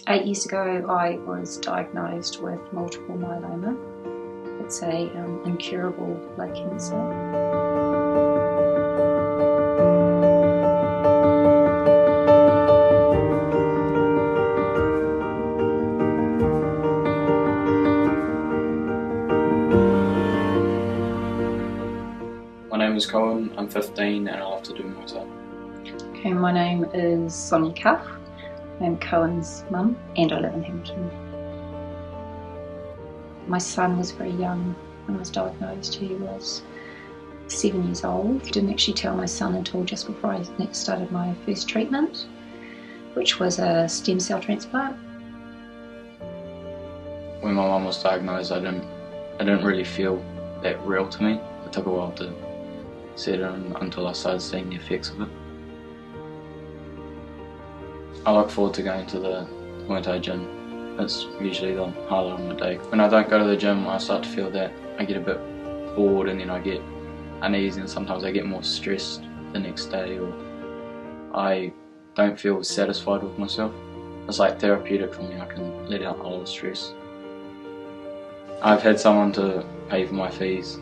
8 years ago, I was diagnosed with multiple myeloma. It's a incurable blood cancer. My name is Coen, I'm 15 and I love to do Muay Thai. Okay, my name is Sonia Cuff. I'm Coen's mum and I live in Hamilton. My son was very young when I was diagnosed. He was 7 years old. I didn't actually tell my son until just before I started my first treatment, which was a stem cell transplant. When my mum was diagnosed, I didn't really feel that real to me. It took a while to set in until I started seeing the effects of it. I look forward to going to the Muay Thai gym. It's usually the highlight of my day. When I don't go to the gym, I start to feel that I get a bit bored and then I get uneasy and sometimes I get more stressed the next day, or I don't feel satisfied with myself. It's like therapeutic for me. I can let out all the stress. I've had someone to pay for my fees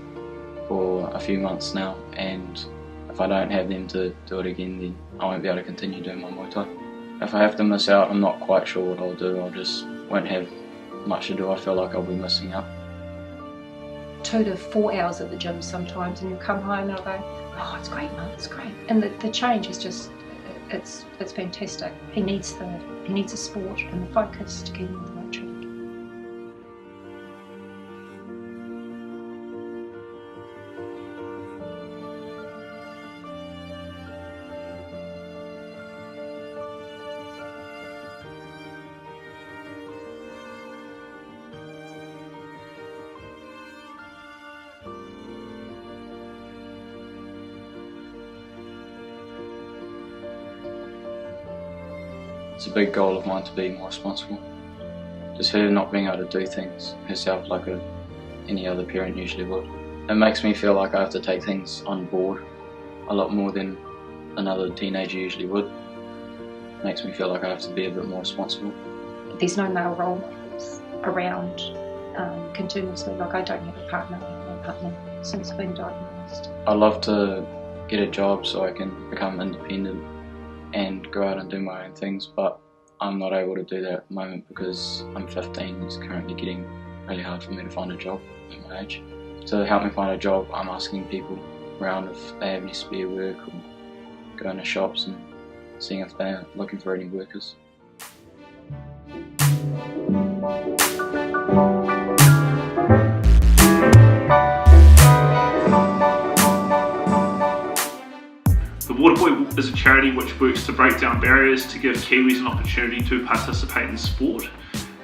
for a few months now, and if I don't have them to do it again, then I won't be able to continue doing my Muay Thai. If I have to miss out, I'm not quite sure what I'll do. I just won't have much to do. I feel like I'll be missing out. 2 to 4 hours at the gym sometimes, and you'll come home and I'll go, oh, it's great, Mum, it's great. And the change is just, it's fantastic. He needs the sport and the focus to keep him on the right track. It's a big goal of mine to be more responsible. Just her not being able to do things herself like any other parent usually would. It makes me feel like I have to take things on board a lot more than another teenager usually would. It makes me feel like I have to be a bit more responsible. There's no male role models around continuously. Like, I don't have a partner, since I've been diagnosed. I'd love to get a job so I can become independent and go out and do my own things, but I'm not able to do that at the moment because I'm 15. It's currently getting really hard for me to find a job at my age. To help me find a job, I'm asking people around if they have any spare work, or going to shops and seeing if they're looking for any workers. The Waterboy is a charity which works to break down barriers to give Kiwis an opportunity to participate in sport.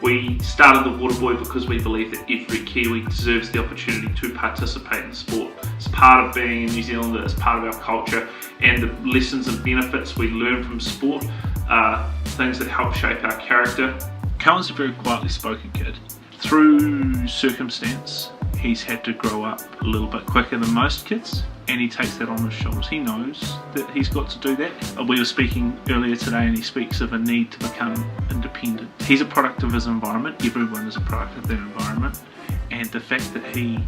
We started the Waterboy because we believe that every Kiwi deserves the opportunity to participate in sport. It's part of being a New Zealander, it's part of our culture, and the lessons and benefits we learn from sport are things that help shape our character. Coen's a very quietly spoken kid. Through circumstance, he's had to grow up a little bit quicker than most kids, and he takes that on his shoulders. He knows that he's got to do that. We were speaking earlier today and he speaks of a need to become independent. He's a product of his environment. Everyone is a product of their environment, and the fact that he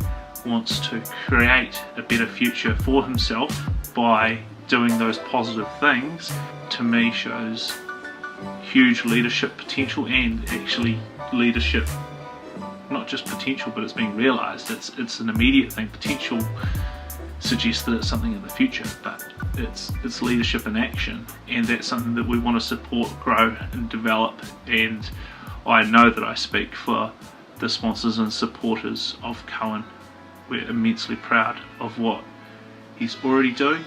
wants to create a better future for himself by doing those positive things, to me shows huge leadership potential, and actually leadership, not just potential, but it's being realised. It's an immediate thing. Potential suggests that it's something in the future, but it's leadership in action, and that's something that we want to support, grow and develop. And I know that I speak for the sponsors and supporters of Coen. We're immensely proud of what he's already doing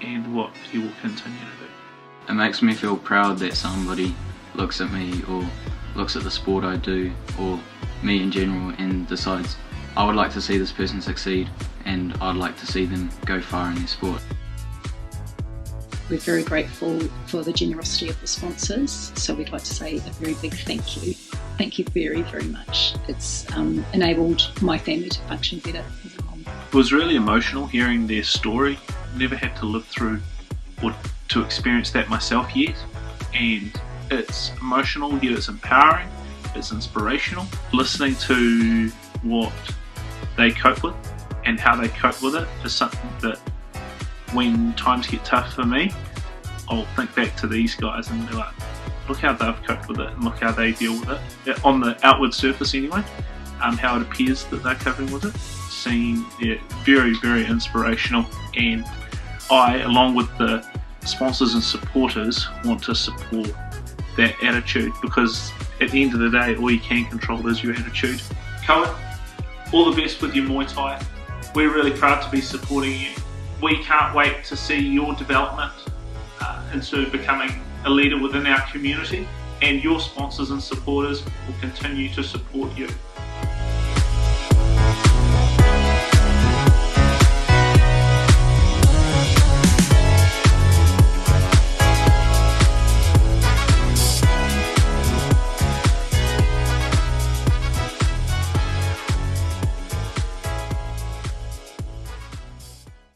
and what he will continue to do. It makes me feel proud that somebody looks at me or looks at the sport I do, or me in general, and decides, I would like to see this person succeed and I'd like to see them go far in their sport. We're very grateful for the generosity of the sponsors, so we'd like to say a very big thank you. Thank you very, very much. It's enabled my family to function better as a whole. It was really emotional hearing their story. Never had to live through or to experience that myself yet, and It's emotional, yet it's empowering, it's inspirational. Listening to what they cope with and how they cope with it is something that when times get tough for me, I'll think back to these guys and be like, look how they've coped with it and look how they deal with it. On the outward surface anyway, how it appears that they're coping with it. Seem very, very inspirational, and I, along with the sponsors and supporters, want to support that attitude, because at the end of the day, all you can control is your attitude. Coen, all the best with your Muay Thai. We're really proud to be supporting you. We can't wait to see your development into becoming a leader within our community, and your sponsors and supporters will continue to support you.